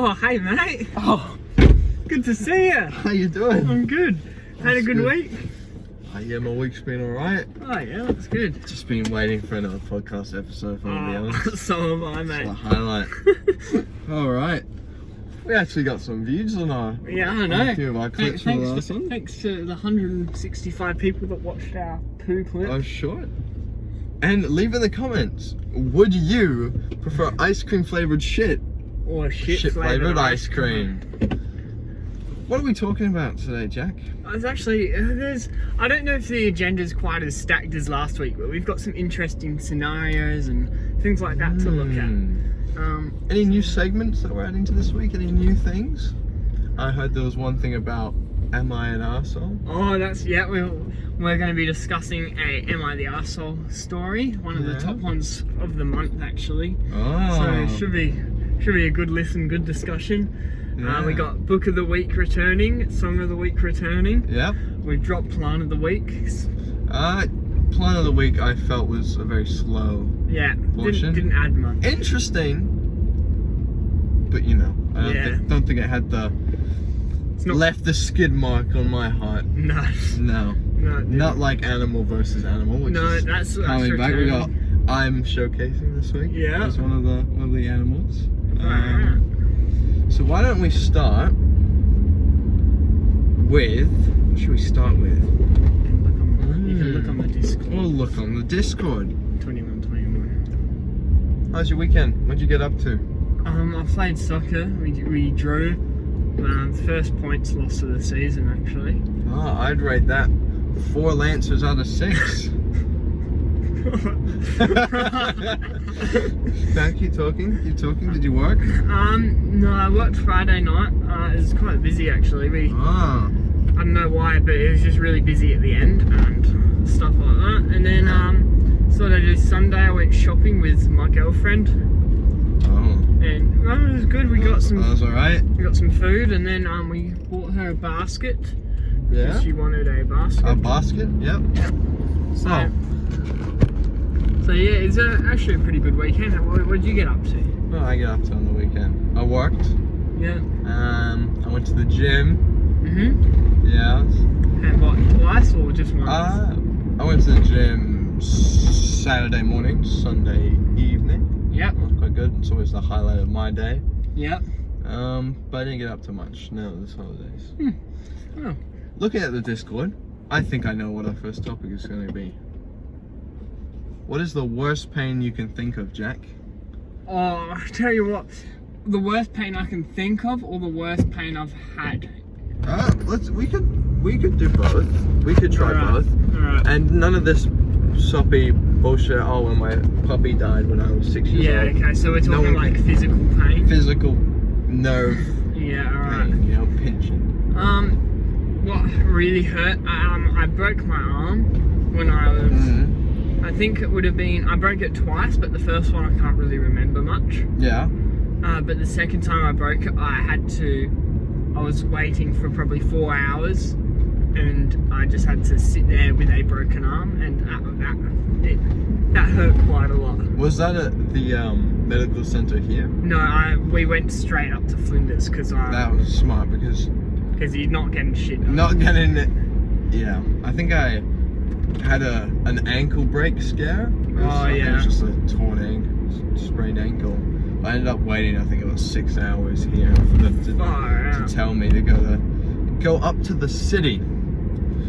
Oh, hey mate. Oh, Good to see you. how you doing? I'm good. Had a good week? Yeah, my week's been alright. Oh yeah, that's good. Just been waiting for another podcast episode, if I'm gonna be honest. So am I, mate. It's a highlight. Alright. We actually got some views on our Yeah, I know. a few of our clips from the last one. Thanks to the 165 people that watched our poo clip. Oh, sure. And leave in the comments, would you prefer ice cream flavoured shit Or shit flavoured ice cream? What are we talking about today, Jack? It's actually, I don't know if the agenda's quite as stacked as last week, but we've got some interesting scenarios and things like that to look at. Any new segments that we're adding to this week? Any new things? I heard there was one thing about Am I an Arsehole? Oh, we're going to be discussing a Am I the Arsehole story, one of the top ones of the month actually. Oh. So it should be a good listen, good discussion. Yeah. We got Book of the Week returning, Song of the Week returning. Yep. We've dropped Plant of the Week. Plant of the Week I felt was a very slow portion. Didn't add much. Interesting, but you know, I don't think it had left the skid mark on my heart. No. No. No. Not like Animal versus Animal, which is that's coming back. We got I'm showcasing this week. Yeah. As one of the animals. So why don't we start with, what should we start with? You can look on the Discord. We'll look on the Discord. 21. How's your weekend? What'd you get up to? I played soccer. We drew. The first points lost of the season actually. Oh, I'd rate that 4 Lancers out of 6. Dan, keep talking. Did you work? No, I worked Friday night. It was quite busy actually. I don't know why, but it was just really busy at the end and stuff like that. And then sort of just Sunday I went shopping with my girlfriend. Oh. And it was good. We got some. That was alright. We got some food, and then we bought her a basket. Yeah. Because she wanted a basket. A basket? Yep. So yeah, it's actually a pretty good weekend. What did you get up to? What did I get up to on the weekend? I worked. Yeah. I went to the gym. Yeah. And what, twice or just once? I went to the gym Saturday morning, Sunday evening. Yep. That was quite good. It's always the highlight of my day. Yep. But I didn't get up to much. No, this holidays. Oh. Looking at the Discord, I think I know what our first topic is going to be. What is the worst pain you can think of, Jack? Oh, I tell you what, the worst pain I can think of, or the worst pain I've had. We could do both. We could try both. Alright. And none of this soppy bullshit. Oh, when my puppy died when I was 6 years old. Yeah. Okay. So we're talking like physical pain. Physical nerve. Yeah. Alright. Pain, you know, pinching. What really hurt? I broke my arm when I was. I think it would have been. I broke it twice, but the first one I can't really remember much. Yeah. But the second time I broke it, I was waiting for probably 4 hours, and I just had to sit there with a broken arm, and that hurt quite a lot. Was that at the medical center here? No, we went straight up to Flinders because that was smart because you're not getting shit done. Not getting it. Yeah, I think I had an ankle break scare. It was just a torn ankle, sprained ankle. I ended up waiting, I think it was 6 hours here for them to tell me to go up to the city.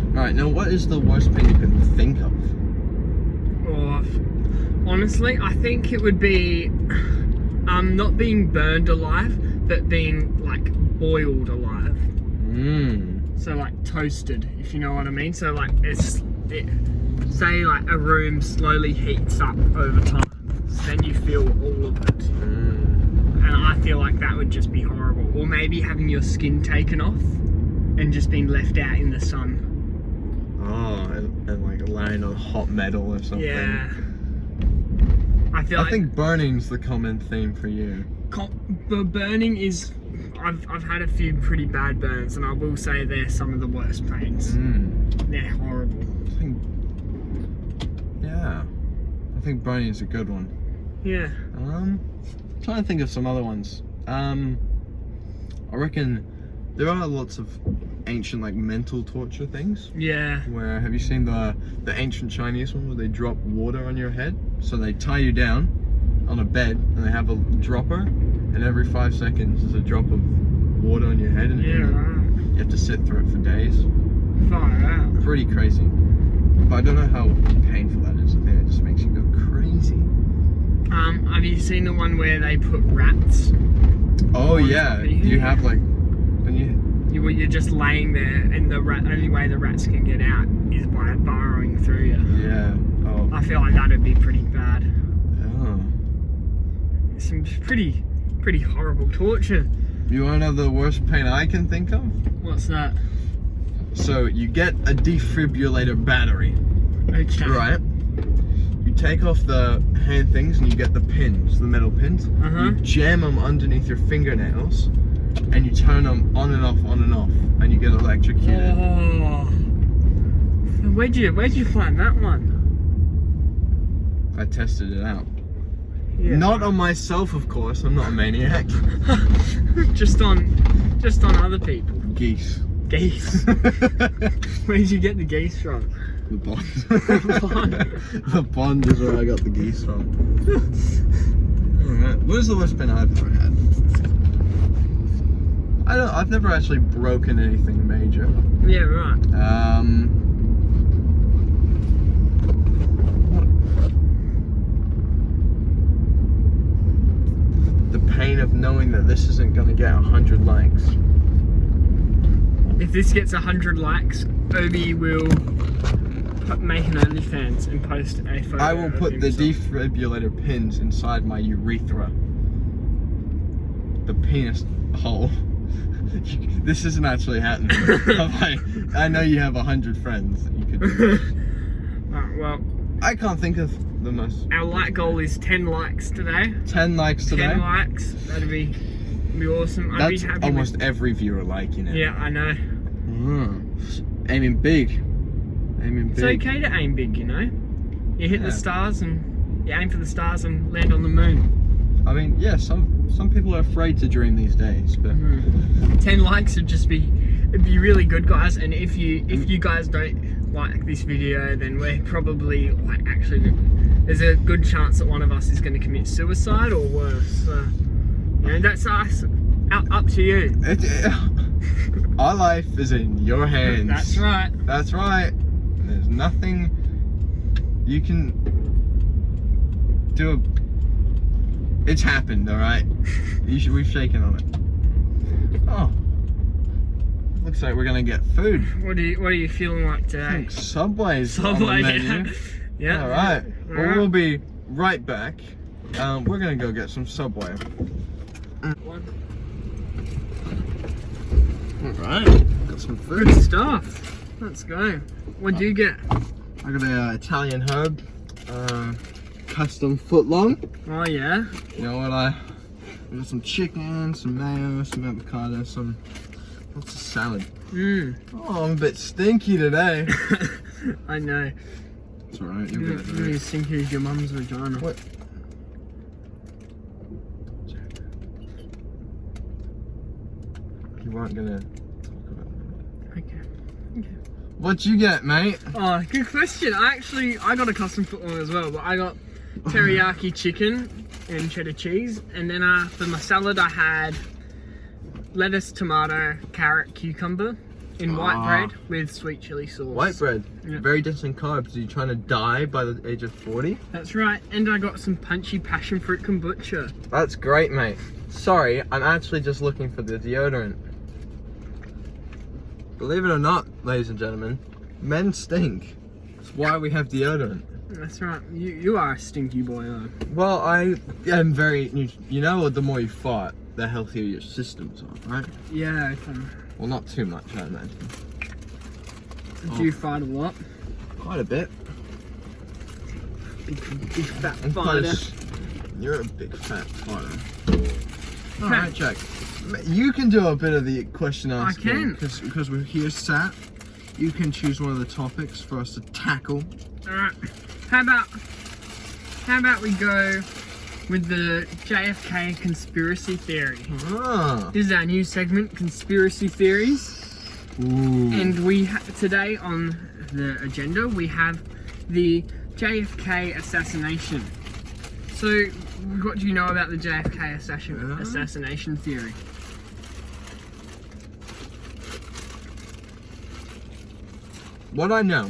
Alright, now what is the worst pain you can think of? Oh, honestly, I think it would be not being burned alive, but being like boiled alive. So like toasted, if you know what I mean. So like say like a room slowly heats up over time. Then you feel all of it. And I feel like that would just be horrible. Or maybe having your skin taken off and just being left out in the sun. Oh, and like lying on hot metal or something. Yeah. I think burning's the common theme for you. Burning is... I've had a few pretty bad burns, and I will say they're some of the worst pains. They're horrible. I think burning's a good one. Yeah. I'm trying to think of some other ones. I reckon there are lots of ancient like mental torture things. Yeah. Where have you seen the ancient Chinese one where they drop water on your head? So they tie you down on a bed and they have a dropper, and every 5 seconds there's a drop of water on your head, and you have to sit through it for days. Far out. Pretty crazy. But I don't know how painful that is. I think it just makes you go crazy. Have you seen the one where they put rats? Oh yeah. You have like, you're just laying there, and the only way the rats can get out is by burrowing through you. Yeah. Oh. I feel like that'd be pretty bad. Oh. Some pretty horrible torture. You wanna know the worst pain I can think of? What's that? So you get a defibrillator battery. Okay. Right. You take off the hand things and you get the pins, the metal pins. You jam them underneath your fingernails, and you turn them on and off, and you get electrocuted. Oh. Where'd you find that one? I tested it out. Yeah. Not on myself, of course. I'm not a maniac. just on other people. Geese. Geese. Where'd you get the geese from? The Bond. The Bond is where I got the geese from. Alright. What is the worst pen I've ever had? I've never actually broken anything major. Yeah, right. The pain of knowing that this isn't gonna get 100 likes. If this gets 100 likes, Obi will make an OnlyFans and post a photo. I will put the defibrillator pins inside my urethra. The penis hole. This isn't actually happening. I know you have 100 friends that you could do this. Well, I can't think of the most. Our like goal is 10 likes today. 10 likes today? 10 likes. That'd be awesome. I'd That's be happy almost with... every viewer liking it. Yeah, I know. Aiming big. Aiming It's big. okay to aim big, you know? You hit the stars and you aim for the stars and land on the moon. I mean, yeah, some people are afraid to dream these days, but 10 likes would just be, it'd be really good, guys. And if you guys don't like this video, then we're probably like actually there's a good chance that one of us is going to commit suicide or worse. So, you know, that's us. Up to you. Our life is in your hands. That's right. That's right. There's nothing you can do. It's happened, all right. We've shaken on it. Oh, looks like we're gonna get food. What are you feeling like today? I think Subway's Subway, on the menu. Yeah. All right. Well, we'll be right back. We're gonna go get some Subway. All right. Got some food. Good stuff. Let's go. What'd you get? I got a Italian herb, custom footlong. Oh yeah. You know what? I got some chicken, some mayo, some avocado, lots of salad. Oh, I'm a bit stinky today. I know. It's alright. You're as stinky as your mum's vagina. What? You weren't gonna talk about that. Okay. What'd you get, mate? Oh, good question. I got a custom footlong as well, but I got teriyaki chicken and cheddar cheese, and then for my salad I had lettuce, tomato, carrot, cucumber in white bread with sweet chili sauce. White bread? Yeah. Very dense in carbs. Are you trying to die by the age of 40? That's right, and I got some punchy passion fruit kombucha. That's great, mate. Sorry, I'm actually just looking for the deodorant. Believe it or not, ladies and gentlemen, men stink. That's why we have deodorant. That's right. You are a stinky boy, though. Well, I am very... You know, the more you fart, the healthier your systems are, right? Yeah, okay. Well, not too much, I imagine. Do you fight a lot? Quite a bit. Big fat fighter. You're a big fat fighter. Alright, Jack. You can do a bit of the question asking. I can. Because we're here sat. You can choose one of the topics for us to tackle. Alright. How about we go with the JFK conspiracy theory. Ah. This is our new segment, Conspiracy Theories. Ooh. And today on the agenda, we have the JFK assassination. So, what do you know about the JFK assassination theory? What I know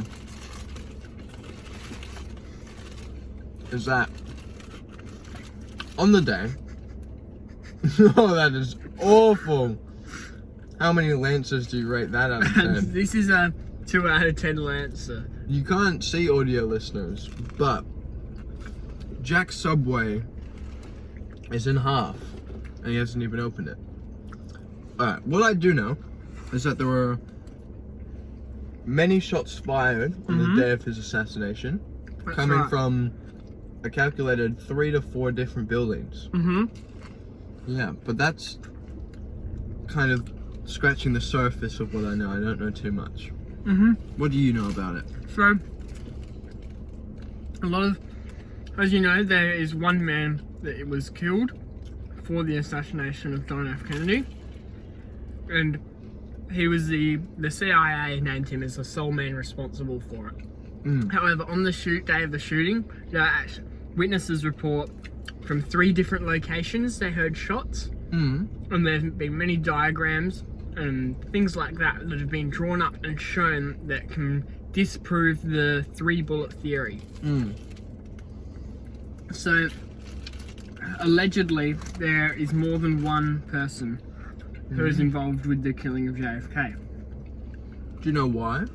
is that on the day, oh, that is awful. How many Lancers do you rate that out of 10? This is a 2 out of 10 Lancer. You can't see audio listeners, but Jack's Subway is in half, and he hasn't even opened it. Alright, what I do know is that there were many shots fired on the day of his assassination, coming from a calculated 3 to 4 different buildings. Yeah, but that's kind of scratching the surface of what I know. I don't know too much. What do you know about it? So, as you know, there is one man that was killed for the assassination of John F. Kennedy, and he was the CIA named him as the sole man responsible for it. However, on the day of the shooting, witnesses report from 3 different locations they heard shots, and there have been many diagrams and things like that have been drawn up and shown that can disprove the 3-bullet theory. So, allegedly, there is more than one person who is involved with the killing of JFK. Do you know why?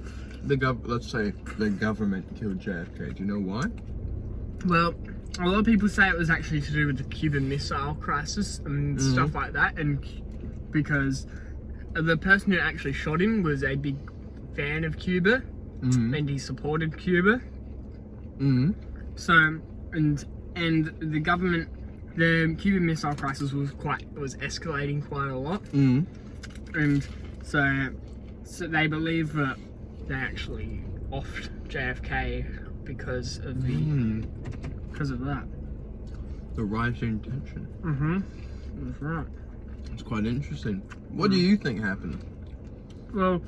Let's say the government killed JFK. Do you know why? Well, a lot of people say it was actually to do with the Cuban Missile Crisis and stuff like that, and because the person who actually shot him was a big fan of Cuba, and he supported Cuba. So, and the government, the Cuban Missile Crisis was escalating quite a lot, and so they believe that they actually offed JFK because of that. The rising tension. That's right. It's quite interesting. What do you think happened? Well,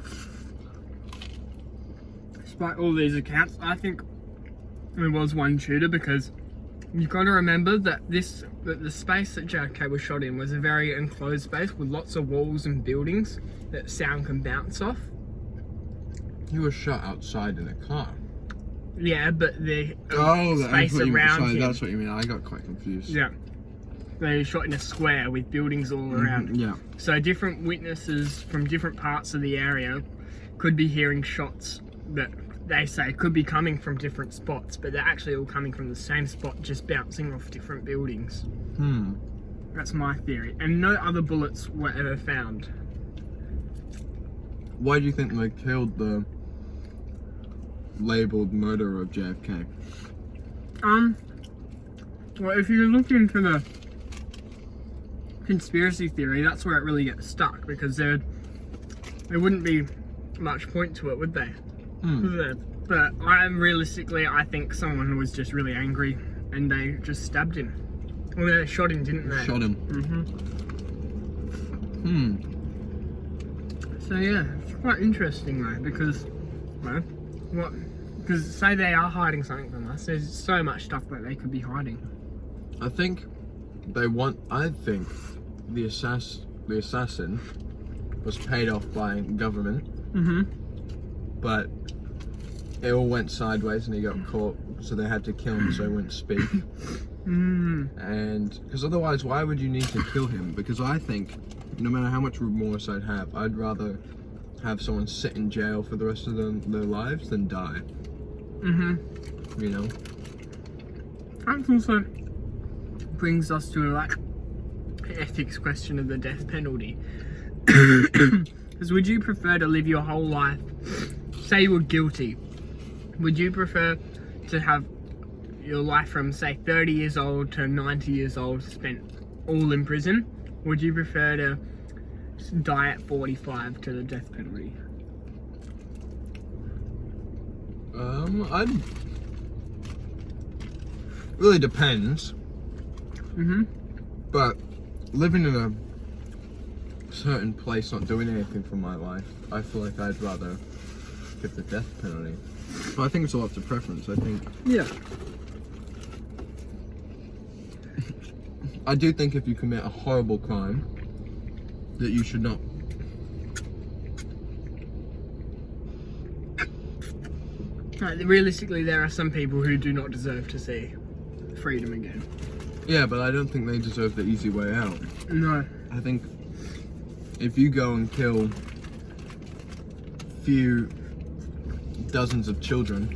despite all these accounts, I think there was one shooter, because you've got to remember that the space that JFK was shot in was a very enclosed space with lots of walls and buildings that sound can bounce off. He was shot outside in a car. Yeah, but the space around him. That's what you mean. I got quite confused. Yeah. They were shot in a square with buildings all around. Yeah. So different witnesses from different parts of the area could be hearing shots that they say could be coming from different spots, but they're actually all coming from the same spot, just bouncing off different buildings. That's my theory. And no other bullets were ever found. Why do you think they killed the labeled murderer of JFK? Well, if you look into the conspiracy theory, that's where it really gets stuck, because there wouldn't be much point to it, would they? But I think someone was just really angry and they just stabbed him. Well, they shot him, didn't they? Shot him. So yeah, it's quite interesting though, because, because say they are hiding something from us, there's so much stuff that they could be hiding. I think the assassin was paid off by government, but it all went sideways and he got caught, so they had to kill him so he wouldn't speak. And because otherwise, why would you need to kill him? Because I think no matter how much remorse I'd have, I'd rather have someone sit in jail for the rest of their lives than die. You know? That also brings us to an ethics question of the death penalty. Because would you prefer to live your whole life, say you were guilty, would you prefer to have your life from say 30 years old to 90 years old spent all in prison? Would you prefer to die at 45 to the death penalty? Really depends. But living in a certain place, not doing anything for my life, I feel like I'd rather get the death penalty. But I think it's all up to preference. I think. Yeah. I do think if you commit a horrible crime, that you should not. Realistically, there are some people who do not deserve to see freedom again. Yeah, but I don't think they deserve the easy way out. No. I think if you go and kill few dozens of children,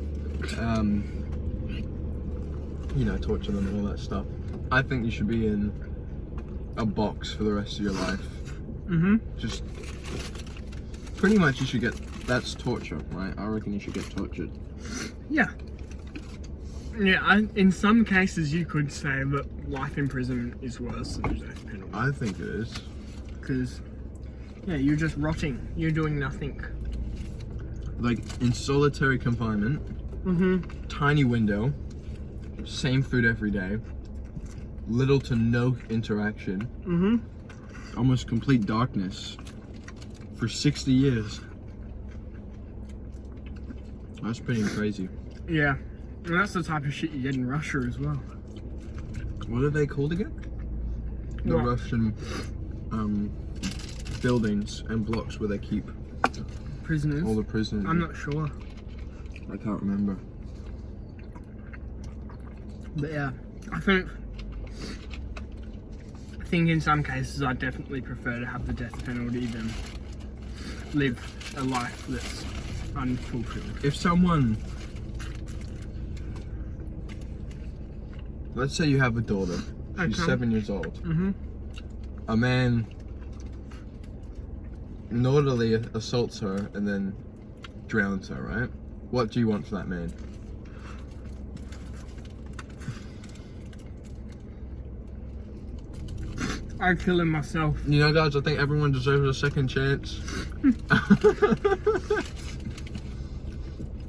torture them and all that stuff, I think you should be in a box for the rest of your life. Just pretty much you should get, that's torture, right? I reckon you should get tortured. Yeah. Yeah, in some cases you could say that life imprisonment is worse than the death penalty. I think it is. Because, yeah, you're just rotting. You're doing nothing. Like, in solitary confinement, tiny window, same food every day, little to no interaction, almost complete darkness for 60 years. That's pretty crazy. Yeah. And that's the type of shit you get in Russia as well. What are they called again? The What? Russian buildings and blocks where they keep Prisoners? all the prisoners. I'm not sure. I can't remember. But yeah, I think in some cases I'd definitely prefer to have the death penalty than live a life that's unfulfilled. If someone, let's say you have a daughter, she's 7 years old. A man naughtily assaults her and then drowns her, right? What do you want for that man? I'd kill him myself. You know, guys, I think everyone deserves a second chance.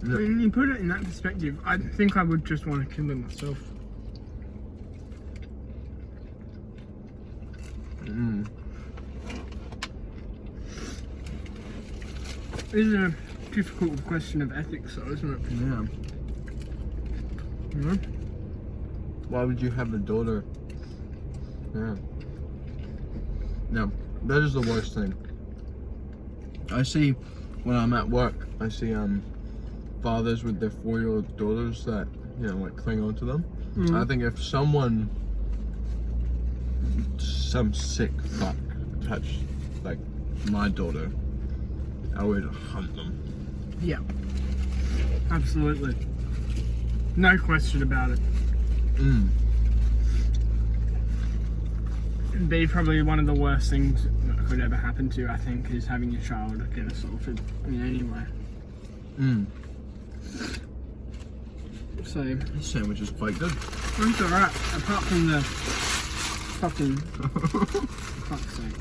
When you put it in that perspective, I think I would just want to kill him myself. It is a difficult question of ethics, though, isn't it? Yeah. You know? Why would you have a daughter? Yeah. No, that is the worst thing. I see when I'm at work, I see fathers with their 4-year-old daughters that, like cling on to them. I think if some sick fuck touched like my daughter, I would hunt them. Yeah. Absolutely. No question about it. It'd be probably one of the worst things that could ever happen to you, I think, is having your child get assaulted in any way. So, This sandwich is quite good. it's alright, apart from the fucking fuck's sake.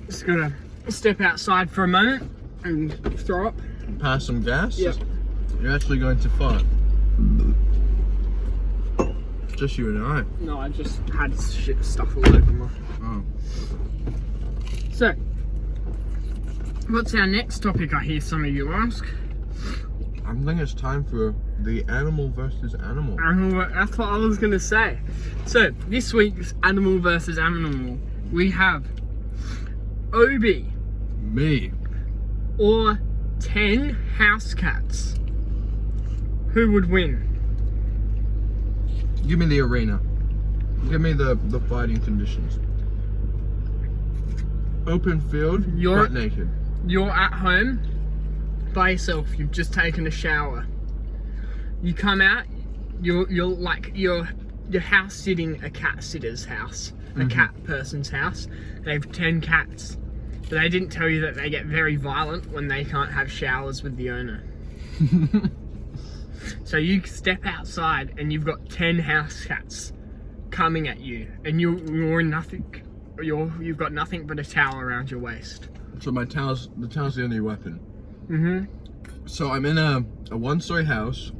Just gotta step outside for a moment and throw up. Pass some gas? Yep. You're actually going to fart. Just you and I. No, I just had shit stuff all over my... Oh. So, what's our next topic, I hear some of you ask? I think it's time for the animal versus animal. That's what I was going to say. So, this week's animal versus animal, we have Obi Me. or 10 house cats. Who would win? Give me the arena. Give me the fighting conditions. Open field, You're- butt naked. You're at home by yourself. You've just taken a shower. You come out. You're house sitting a cat sitter's house, a cat person's house. They have 10 cats, but they didn't tell you that they get very violent when they can't have showers with the owner. So you step outside and you've got 10 house cats coming at you, and you're in nothing. You've got nothing but a towel around your waist. So the towel's the only weapon. So I'm in a one-story house.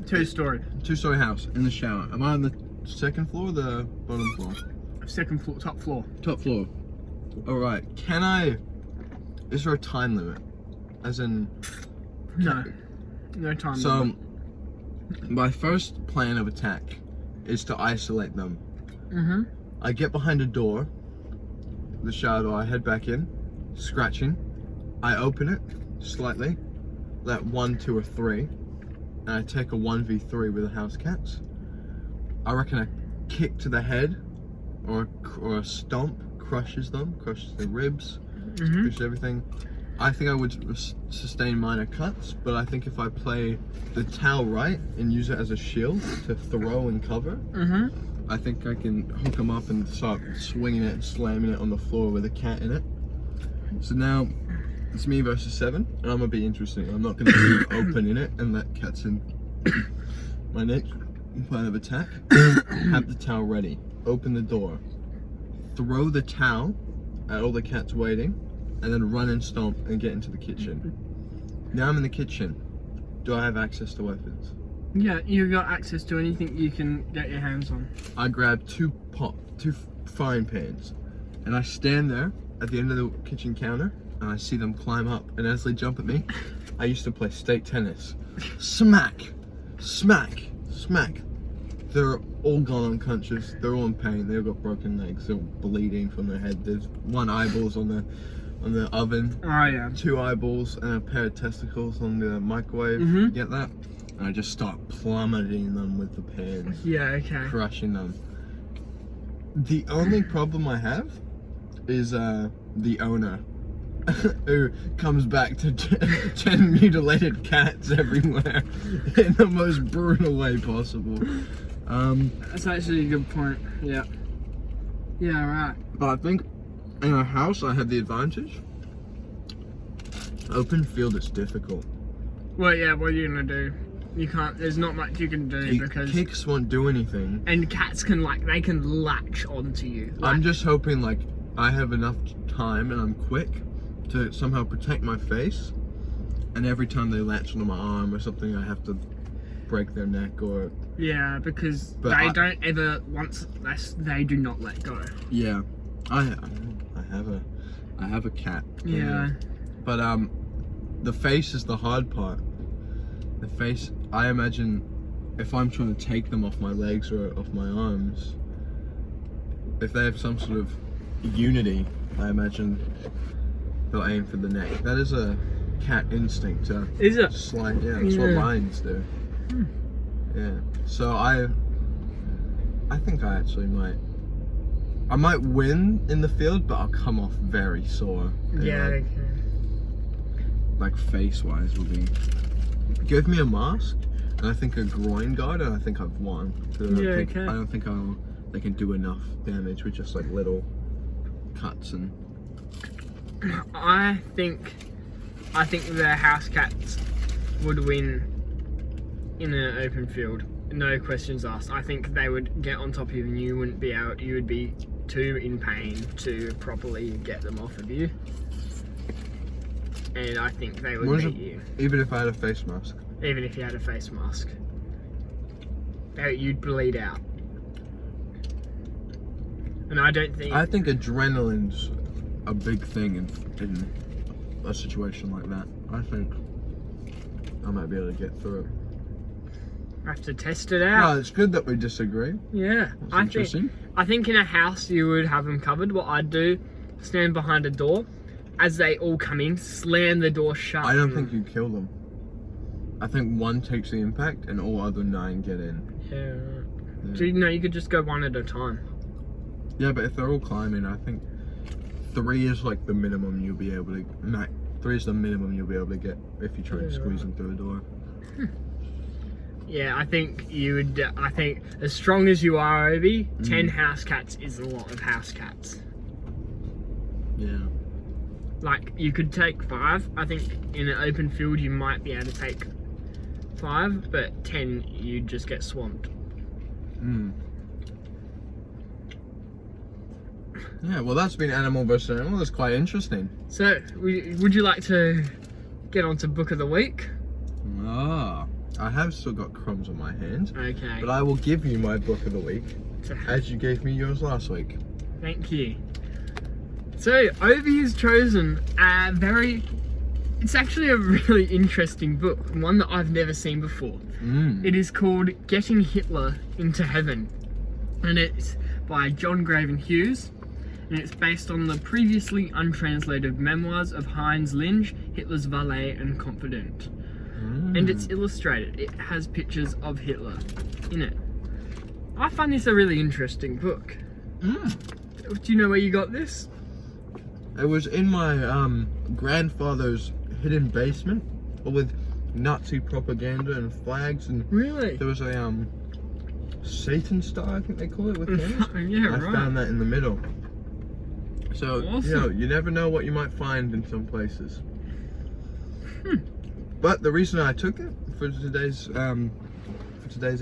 2-story. 2-story house in the shower. Am I on the second floor or the bottom floor? Second floor, top floor. Top floor. Alright, is there a time limit? As in... No time So, limit. my first plan of attack is to isolate them. Mm-hmm. I get behind a door, the shower door, I head back in, scratching. I open it slightly, let 1, 2, or 3, and I take a 1v3 with the house cats. I reckon a kick to the head or a stomp crushes their ribs, crushes everything. I think I would sustain minor cuts, but I think if I play the towel right and use it as a shield to throw and cover, I think I can hook them up and start swinging it and slamming it on the floor with a cat in it. So now it's me versus 7, and I'm gonna be interesting. I'm not gonna be open in it and let cats in. My next plan of attack: have the towel ready, open the door, throw the towel at all the cats waiting, and then run and stomp and get into the kitchen. Now I'm in the kitchen. Do I have access to weapons? Yeah, you've got access to anything you can get your hands on. I grab 2 frying pans, and I stand there at the end of the kitchen counter, and I see them climb up, and as they jump at me, I used to play state tennis. Smack, smack, smack. They're all gone unconscious. They're all in pain. They've got broken legs. They're bleeding from their head. There's 1 eyeballs on the oven. Oh yeah. 2 eyeballs and a pair of testicles on the microwave. You get that? And I just start plummeting them with the pans. Yeah, okay. Crushing them. The only problem I have is the owner who comes back to 10 mutilated cats everywhere in the most brutal way possible. That's actually a good point. Yeah. Yeah, right. But I think in a house I have the advantage. Open field is difficult. Well, yeah, what are you gonna do? You can't, there's not much you can do because... Kicks won't do anything. And cats can they can latch onto you. I'm just hoping I have enough time and I'm quick to somehow protect my face. And every time they latch onto my arm or something, I have to break their neck or... Yeah, because they do not let go. Yeah. I have a cat. Yeah. But the face is the hard part. The face, I imagine if I'm trying to take them off my legs or off my arms, if they have some sort of unity, I imagine they'll aim for the neck. That is a cat instinct to Is it? slide. Yeah, that's what lions do. Yeah. So I think I actually might win in the field, but I'll come off very sore. Yeah, okay. Like face-wise will be... Give me a mask, and I think a groin guard, and I think I've won. I don't think they can do enough damage with just like little cuts and... I think the house cats would win in an open field. No questions asked. I think they would get on top of you and you would be too in pain to properly get them off of you. And I think they would beat you. Even if I had a face mask? Even if you had a face mask. You'd bleed out. And I think adrenaline's a big thing in a situation like that. I think I might be able to get through it. I have to test it out. No, it's good that we disagree. Yeah. That's interesting. I think in a house you would have them covered. What I'd do, stand behind a door. As they all come in, slam the door shut. I don't think you kill them. I think 1 takes the impact and all other 9 get in. Yeah. So you could just go 1 at a time. Yeah, but if they're all climbing, I think 3 is like the minimum you'll be able to... 3 is the minimum you'll be able to get if you try to squeeze them through a door. Yeah, I think you would... I think as strong as you are, Obi, 10 house cats is a lot of house cats. Yeah. Like, you could take 5. I think in an open field you might be able to take 5, but 10 you'd just get swamped. Yeah, well that's been animal versus animal. That's quite interesting. So, would you like to get on to Book of the Week? I have still got crumbs on my hands. Okay. But I will give you my book of the week, as you gave me yours last week. Thank you. So, Ovi has chosen it's actually a really interesting book, one that I've never seen before. It is called Getting Hitler into Heaven, and it's by John Graven Hughes, and it's based on the previously untranslated memoirs of Heinz Linge, Hitler's valet and confidant. And it's illustrated. It has pictures of Hitler in it. I find this a really interesting book. Do you know where you got this? It was in my grandfather's hidden basement, with Nazi propaganda and flags, and Really? there was a Satan star, I think they call it, with hands. Yeah, I right. found that in the middle. So Awesome. you never know what you might find in some places. But the reason I took it for today's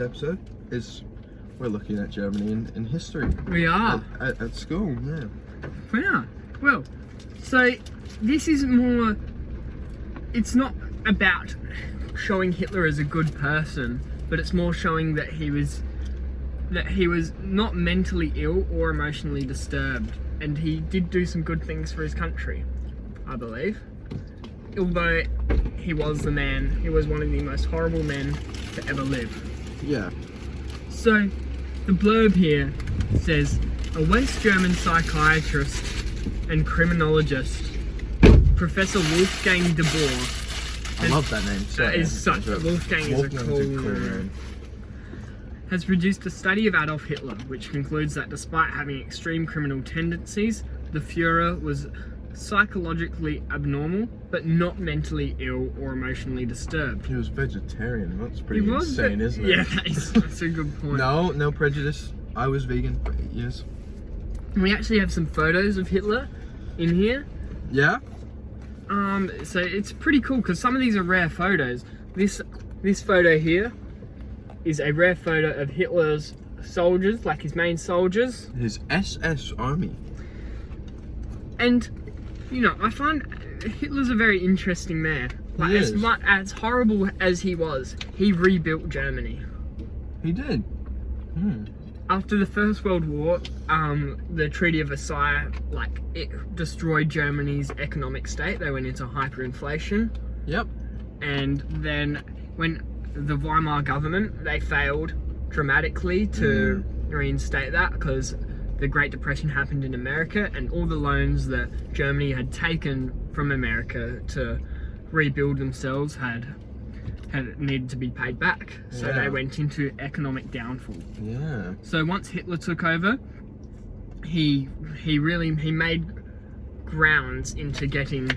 episode is we're looking at Germany in history. We are. At school, yeah. Yeah. Well, so this is more. It's not about showing Hitler as a good person, but it's more showing that he was not mentally ill or emotionally disturbed, and he did do some good things for his country, I believe. Although he was one of the most horrible men to ever live. Yeah. So, the blurb here says, a West German psychiatrist and criminologist, Professor Wolfgang de Boer. I love that name. That is such a Wolfgang is a cool name. Has produced a study of Adolf Hitler, which concludes that despite having extreme criminal tendencies, the Führer was psychologically abnormal, but not mentally ill or emotionally disturbed. He was vegetarian. That's pretty insane, isn't it? Yeah, that's a good point. No prejudice. I was vegan for 8 years. We actually have some photos of Hitler in here. Yeah? So it's pretty cool because some of these are rare photos. This photo here is a rare photo of Hitler's soldiers, like his main soldiers. His SS army. And, I find Hitler's a very interesting man. Like, as horrible as he was, he rebuilt Germany. He did. After the First World War, the Treaty of Versailles, it destroyed Germany's economic state. They went into hyperinflation. Yep. And then when the Weimar government, they failed dramatically to reinstate that because the Great Depression happened in America, and all the loans that Germany had taken from America to rebuild themselves had needed to be paid back. So they went into economic downfall. Yeah. So once Hitler took over, he made grounds into getting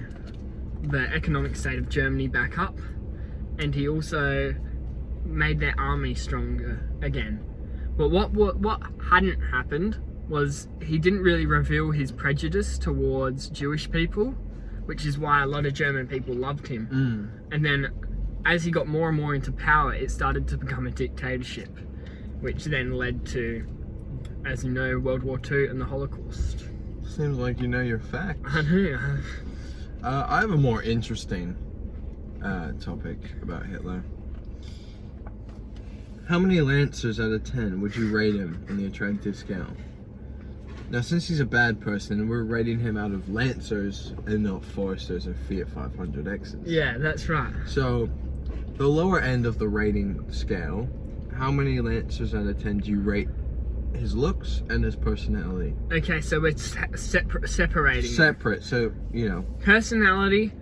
the economic state of Germany back up, and he also made their army stronger again. But what hadn't happened was he didn't really reveal his prejudice towards Jewish people, which is why a lot of German people loved him. And then as he got more and more into power, it started to become a dictatorship, which then led to, as you know, World War II and the Holocaust. Seems like you know your facts. I know. I have a more interesting topic about Hitler. How many Lancers out of 10 would you rate him on the attractive scale? Now, since he's a bad person, we're rating him out of Lancers and not Foresters and Fiat 500Xs. Yeah, that's right. So, the lower end of the rating scale, how many Lancers out of 10 do you rate his looks and his personality? Okay, so it's separating. Separate, so, Personality,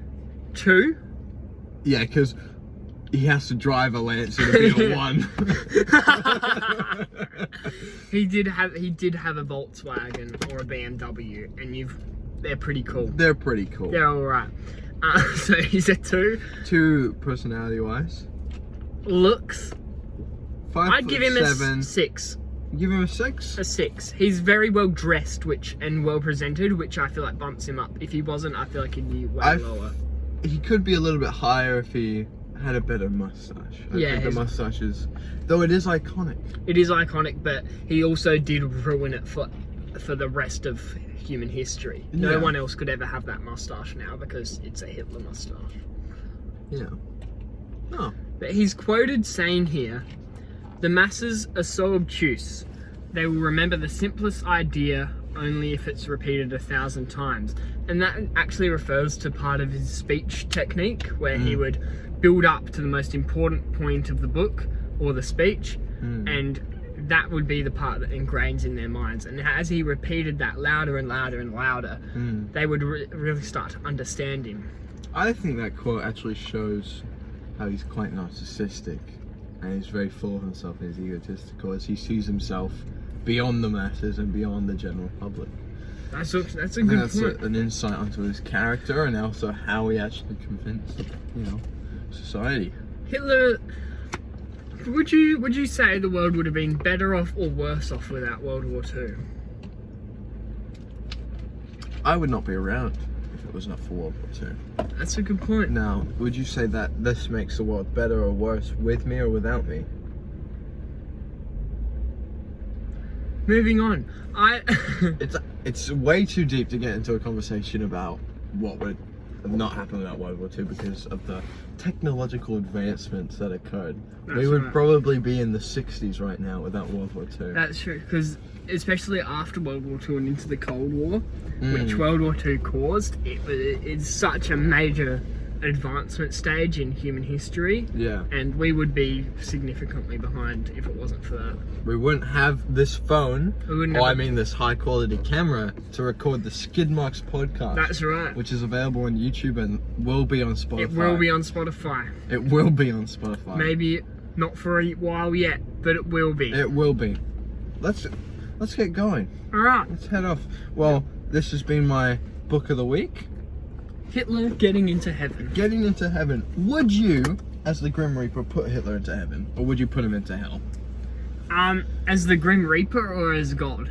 2. Yeah, because he has to drive a Lancer to be a 1. He did have a Volkswagen or a BMW, and they're pretty cool. They're pretty cool. They're alright. So he's a 2. 2 personality-wise. Looks. 5'7". I'd give him a 6. Give him a 6? A 6. He's very well dressed, and well presented, which I feel like bumps him up. If he wasn't, I feel like he'd be way lower. He could be a little bit higher if he had a better mustache. I think the mustache is, though it is iconic. It is iconic, but he also did ruin it for the rest of human history. No one else could ever have that mustache now because it's a Hitler mustache. Yeah. Oh, But he's quoted saying here, "The masses are so obtuse, they will remember the simplest idea only if it's repeated 1,000 times." And that actually refers to part of his speech technique, where he would build up to the most important point of the book or the speech, and that would be the part that ingrains in their minds. And as he repeated that louder and louder and louder, they would really start to understand him. I think that quote actually shows how he's quite narcissistic, and he's very full of himself and he's egotistical as he sees himself beyond the masses and beyond the general public. That's a good point. An insight onto his character and also how he actually convinced, society. Hitler, would you say the world would have been better off or worse off without World War II? I would not be around if it was not for World War II. That's a good point. Now, would you say that this makes the world better or worse with me or without me? Moving on, It's way too deep to get into a conversation about what would not happen without World War II because of the technological advancements that occurred. We would probably be in the 60s right now without World War II. That's true, because especially after World War II and into the Cold War, which World War II caused, it's such a major advancement stage in human history. Yeah. And we would be significantly behind if it wasn't for that. We wouldn't have this phone, this high quality camera to record the SkidMarksPODCAST. That's right. Which is available on YouTube and will be on Spotify. It will be on Spotify. It will be on Spotify. Maybe not for a while yet, but it will be. It will be. Let's get going. Alright. Let's head off. Well, this has been my book of the week. Hitler getting into heaven. Getting into heaven. Would you, as the Grim Reaper, put Hitler into heaven? Or would you put him into hell? As the Grim Reaper or as God?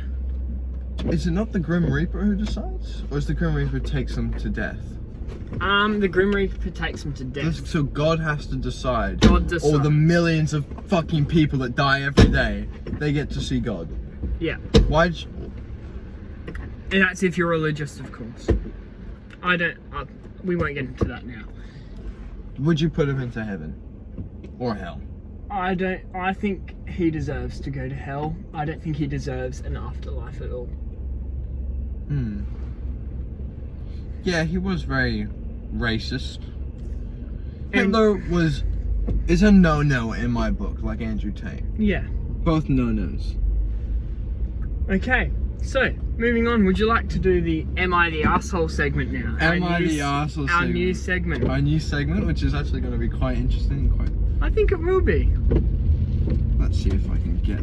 Is it not the Grim Reaper who decides? Or is the Grim Reaper takes him to death? The Grim Reaper takes him to death. So God has to decide. God decides. All the millions of fucking people that die every day, they get to see God. Yeah. Why? And that's if you're religious, of course. We won't get into that now. Would you put him into heaven? Or hell? I think he deserves to go to hell. I don't think he deserves an afterlife at all. Yeah, he was very racist. Hitler is a no-no in my book, like Andrew Tate. Yeah. Both no-nos. Okay, so moving on, would you like to do the Am I the Arsehole segment now? Am I the Arsehole segment? Our new segment. Our new segment, which is actually going to be quite interesting. I think it will be. Let's see if I can get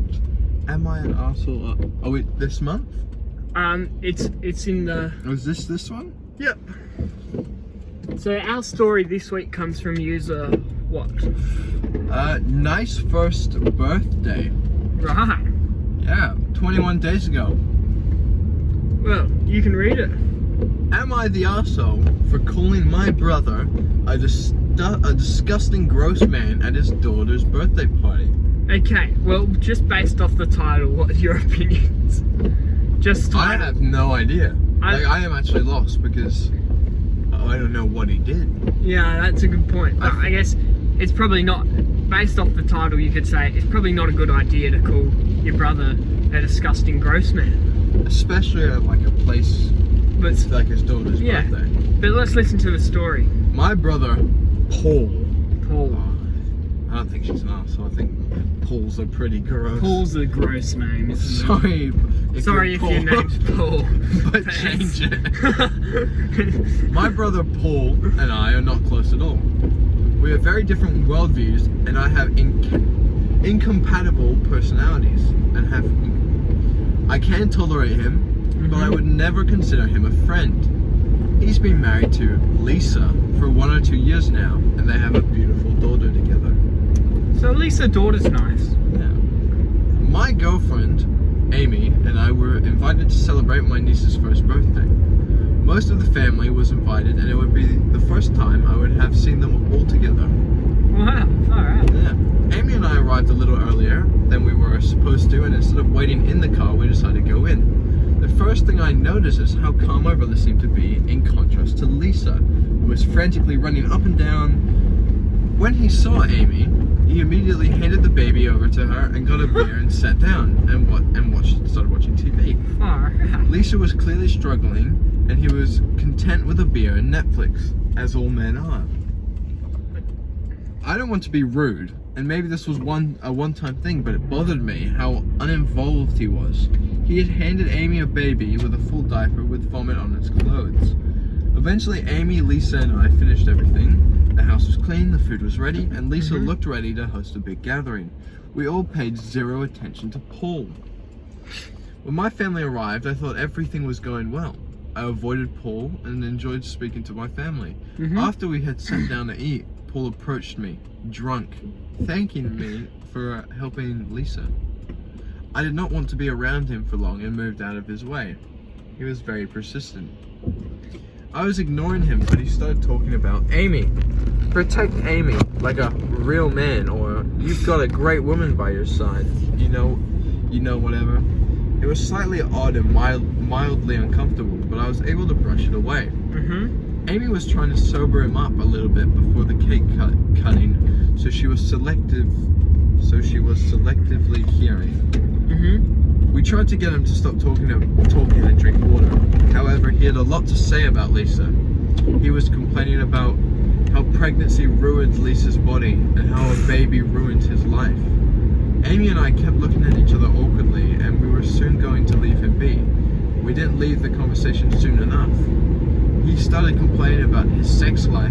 Am I an Arsehole up? Oh wait, this month? It's in the... Was this one? Yep. So our story this week comes from user what? Nice first birthday. Right. Yeah, 21 days ago. Well, you can read it. Am I the arsehole for calling my brother a disgusting gross man at his daughter's birthday party? Okay, well, just based off the title, what are your opinions? I have no idea. I am actually lost because I don't know what he did. Yeah, that's a good point. But I guess it's probably not, based off the title, you could say it's probably not a good idea to call your brother a disgusting gross man. Especially at like a place like his daughter's birthday. But let's listen to the story. My brother, Paul. I don't think she's an arsehole. I think Paul's a pretty gross. Paul's a gross name, isn't it? Sorry if your name's Paul. But change it. My brother Paul and I are not close at all. We have very different worldviews, and I have incompatible personalities, and I can tolerate him, but I would never consider him a friend. He's been married to Lisa for 1 or 2 years now, and they have a beautiful daughter together. So Lisa's daughter's nice. Yeah. My girlfriend, Amy, and I were invited to celebrate my niece's first birthday. Most of the family was invited, and it would be the first time I would have seen them all together. Wow, alright. Yeah. Amy and I arrived a little earlier than we were supposed to, and instead of waiting in the car, we decided to go in. The first thing I noticed is how calm my brother seemed to be, in contrast to Lisa, who was frantically running up and down When he saw Amy, he immediately handed the baby over to her and got a beer and sat down and started watching TV. Lisa was clearly struggling, and he was content with a beer and Netflix, as all men are. I don't want to be rude, and maybe this was a one-time thing, but it bothered me how uninvolved he was. He had handed Amy a baby with a full diaper with vomit on its clothes. Eventually, Amy, Lisa, and I finished everything. The house was clean, the food was ready, and Lisa looked ready to host a big gathering. We all paid zero attention to Paul. When my family arrived, I thought everything was going well. I avoided Paul and enjoyed speaking to my family. After we had sat down to eat, Paul approached me, drunk, thanking me for helping Lisa. I did not want to be around him for long and moved out of his way. He was very persistent. I was ignoring him, but he started talking about Amy. Protect Amy like a real man, or you've got a great woman by your side. You know, whatever. It was slightly odd and mildly uncomfortable, but I was able to brush it away. Amy was trying to sober him up a little bit before the cake cutting, so she was selectively hearing. We tried to get him to stop talking and drink water. However, he had a lot to say about Lisa. He was complaining about how pregnancy ruined Lisa's body and how a baby ruined his life. Amy and I kept looking at each other awkwardly, and we were soon going to leave him be. We didn't leave the conversation soon enough. He started complaining about his sex life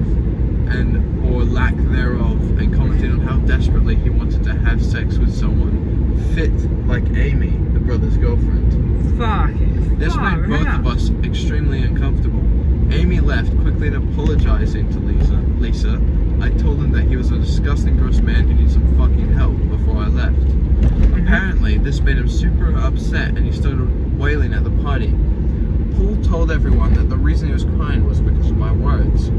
or lack thereof, and commented on how desperately he wanted to have sex with someone fit like Amy, the brother's girlfriend. This made both of us extremely uncomfortable. Amy left, quickly and apologizing to Lisa. I told him that he was a disgusting, gross man who needs some fucking help before I left. Apparently, this made him super upset, and he started wailing at the party. Paul told everyone that the reason he was crying was because of my words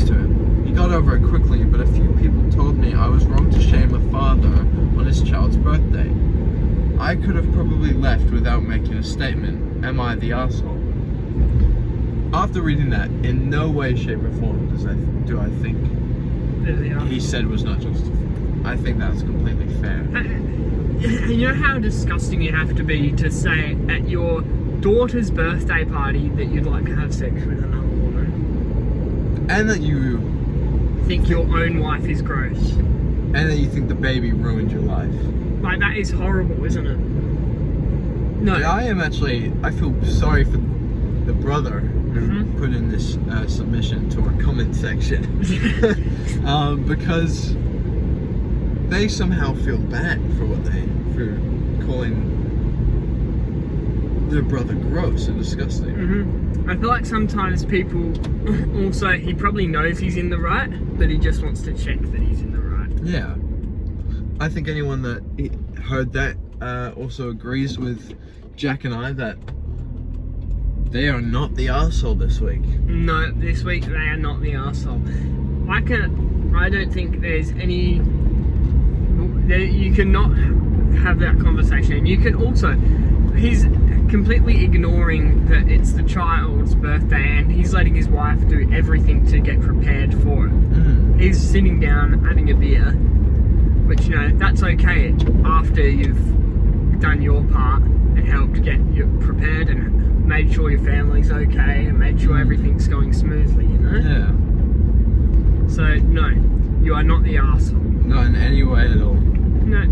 to him. He got over it quickly, but a few people told me I was wrong to shame a father on his child's birthday. I could have probably left without making a statement. Am I the asshole? After reading that, in no way, shape, or form do I think he said was not justified. I think that's completely fair. You know how disgusting you have to be to say at your daughter's birthday party that you'd like to have sex with another woman, and that you think your own wife is gross, and that you think the baby ruined your life. Like, that is horrible, isn't it? No. Yeah, I feel sorry for the brother who put in this submission to our comment section. Because they somehow feel bad for calling their brother gross and disgusting. I feel like sometimes people also, he probably knows he's in the right, but he just wants to check that he's in the right. Yeah. I think anyone that heard that also agrees with Jack and I that they are not the arsehole this week. No, this week they are not the arsehole. I don't think there's any... You cannot have that conversation. You can also... He's completely ignoring that it's the child's birthday, and he's letting his wife do everything to get prepared for it. He's sitting down, having a beer, which, that's okay after you've done your part and helped get you prepared and made sure your family's okay and made sure everything's going smoothly, Yeah. So, no, you are not the arsehole. Not in any way at all. No.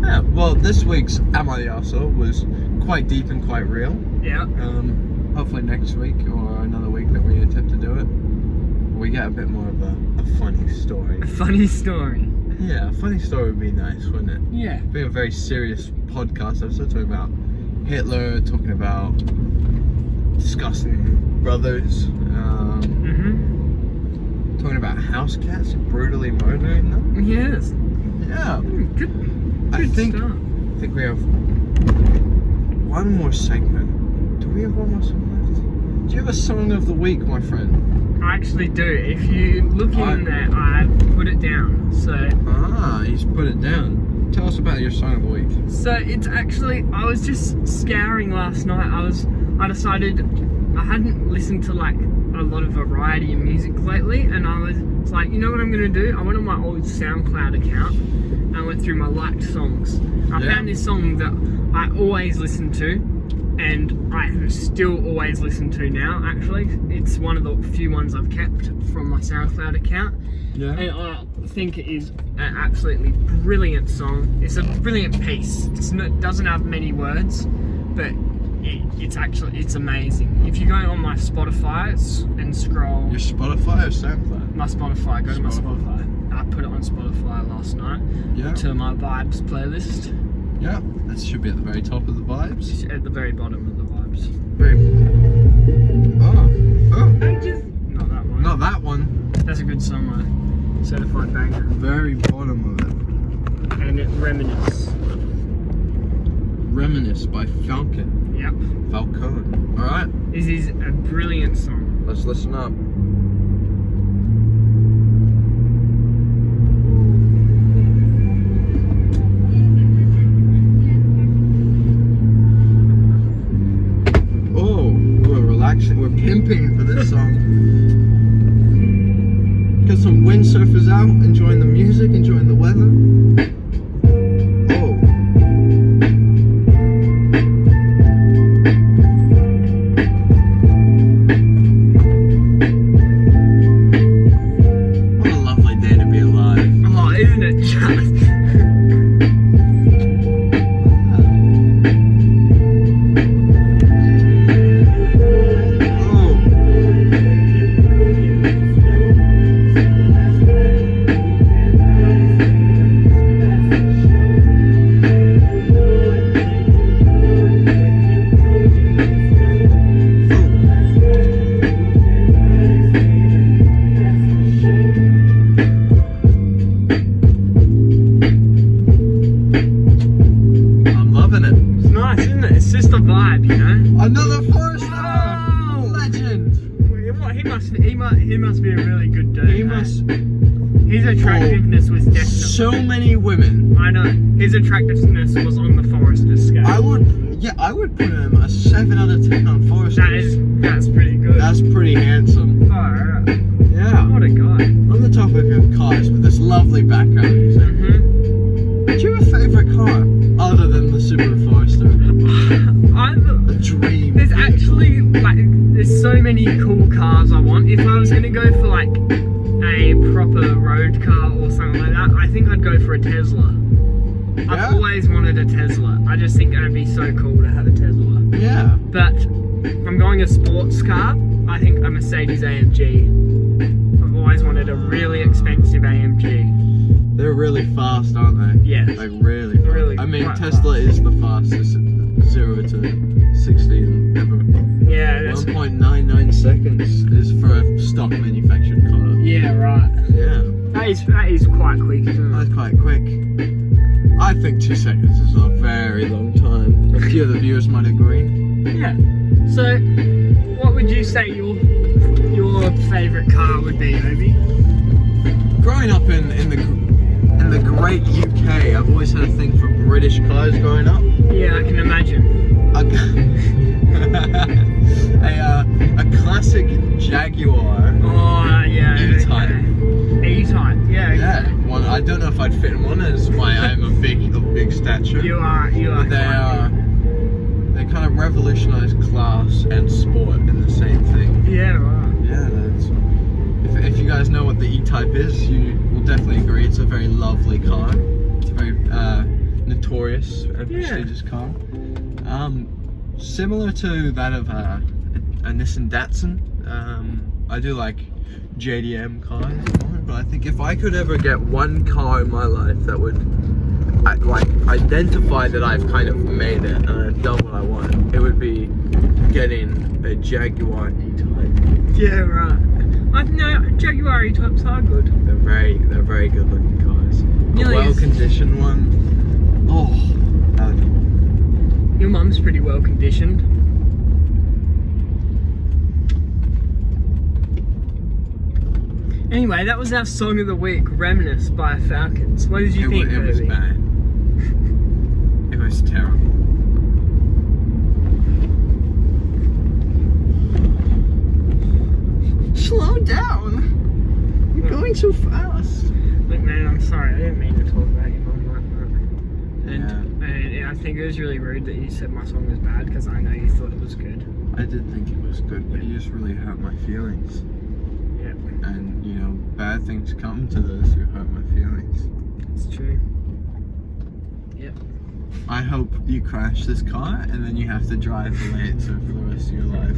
Yeah, well, this week's Am I the Arsehole was quite deep and quite real. Yeah. Hopefully next week or another week that we attempt to do it, we get a bit more of a funny story. A funny story. Yeah, a funny story would be nice, wouldn't it? Yeah. Being a very serious podcast episode, talking about Hitler, talking about disgusting brothers, talking about house cats and brutally murdering them. Yes. Yeah. Good I think we have one more segment. Do we have one more song left? Do you have a song of the week, my friend? I actually do. If you look in there, I put it down. So. He's put it down. Tell us about your song of the week. So it's actually, I was just scouring last night. I decided I hadn't listened to like a lot of variety in music lately, and I was like, you know what I'm gonna do? I went on my old SoundCloud account and I went through my liked songs. I found this song that I always listen to, and I still always listen to now. Actually, it's one of the few ones I've kept from my SoundCloud account. Yeah. And I think it is an absolutely brilliant song. It's a brilliant piece. It doesn't have many words, but it's amazing. If you go on my Spotify and scroll... Your Spotify or SoundCloud? My Spotify. Go to my Spotify. I put it on Spotify last night. Yeah. To my Vibes playlist. Yeah. That should be at the very top of the Vibes. At the very bottom of the Vibes. Oh. Not that one. Not that one. That's a good song, though. Certified banger. Very bottom of it. And it Reminisce. Reminisce by Falcon. Yep. Falcon. Alright. This is a brilliant song. Let's listen up. Oh, we're relaxing. We're pimping for this song. Got some windsurfers out, enjoying the music, enjoying the weather. Oh. What a lovely day to be alive. Oh, isn't it just? Another forester! Oh! Legend! He must be a really good dude. He must. His attractiveness was definitely. So many women. I know. His attractiveness was on the Forester scale. I would put him a 7 out of 10 on Forester. That's pretty good. That's pretty handsome. Oh, right. Yeah. What a guy. On the topic of cars, with this lovely background music. Mm-hmm. Do you have a favourite car other than the Subaru Forester? A dream. There's actually there's so many cool cars I want. If I was gonna go for like a proper road car or something like that, I think I'd go for a Tesla. Yeah? I've always wanted a Tesla. I just think it'd be so cool to have a Tesla. Yeah. But if I'm going a sports car, I think a Mercedes AMG. I've always wanted a really expensive AMG. They're really fast, aren't they? Yeah. Like really fast. Really I mean, quite Tesla is the fastest 0 to 60 ever. Yeah, that's 1.99 seconds is for a stock manufactured car. yeah, right. Yeah. That is quite quick, isn't it? That's quite quick. I think 2 seconds is a very long time. A few of the viewers might agree. Yeah. So, what would you say your favourite car would be, Obi? Growing up in the great UK, I've always had a thing for British cars growing up. Yeah, I can imagine. A classic Jaguar. Oh, yeah. E-Type. Okay. E-Type, yeah. Yeah, one. I don't know if I'd fit in one, as why I'm of big stature. You are. But they kind of revolutionise class and sport in the same thing. Yeah, right. Yeah, if you guys know what the E-Type is, you will definitely agree it's a very lovely car. It's a very notorious and prestigious car. Similar to that of a Nissan Datsun. I do like JDM cars, but I think if I could ever get one car in my life that would identify that I've kind of made it and I've done what I want, it would be getting a Jaguar E-Type. Yeah, right. I know Jaguar E-Types are good. They're very good looking cars. Nearly A well conditioned one. Oh, your mum's pretty well conditioned. Anyway, that was our song of the week, Reminisce by Falcons. What did you think, It was Obi? bad. It was terrible. Slow down. You're going too fast. Look, man, I'm sorry. I didn't mean to talk about your mum like that. And I think it was really rude that you said my song was bad because I know you thought it was good. I did think it was good, but you just really hurt my feelings. Yeah. And, you know, bad things come to those who hurt my feelings. It's true. Yep. I hope you crash this car and then you have to drive the Lancer for the rest of your life.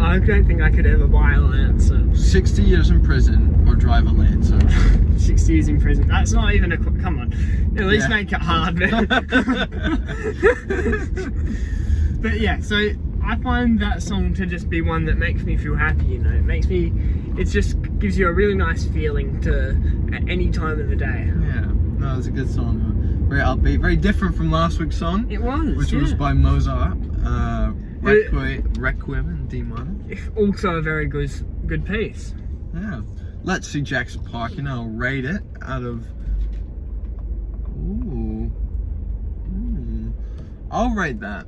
I don't think I could ever buy a Lancer. 60 years in prison or drive a Lancer. 60 years in prison. That's not even a... Come on. At least make it hard, man. But yeah, so I find that song to just be one that makes me feel happy, you know. It just gives you a really nice feeling at any time of the day. Yeah, no, it's a good song. Very upbeat, very different from last week's song. It was, which was by Mozart. Requiem in D minor. Also a very good piece. Yeah. Let's see Jackson Park, and I'll rate it out of... Ooh. I'll rate that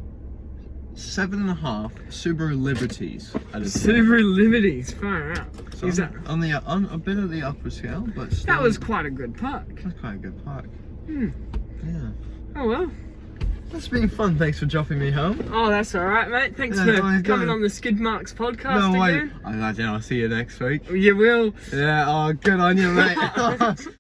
7.5 Subaru Liberties out of 10. Subaru Liberties, far out. So Is that on a bit of the upper scale, but still, that was quite a good park. That's quite a good park. Hmm. Yeah. Oh well. That's been fun. Thanks for dropping me home. Oh, that's all right, mate. Thanks for coming on the SkidMarks podcast again. I imagine I'll see you next week. You will. Yeah. Oh, good on you, mate.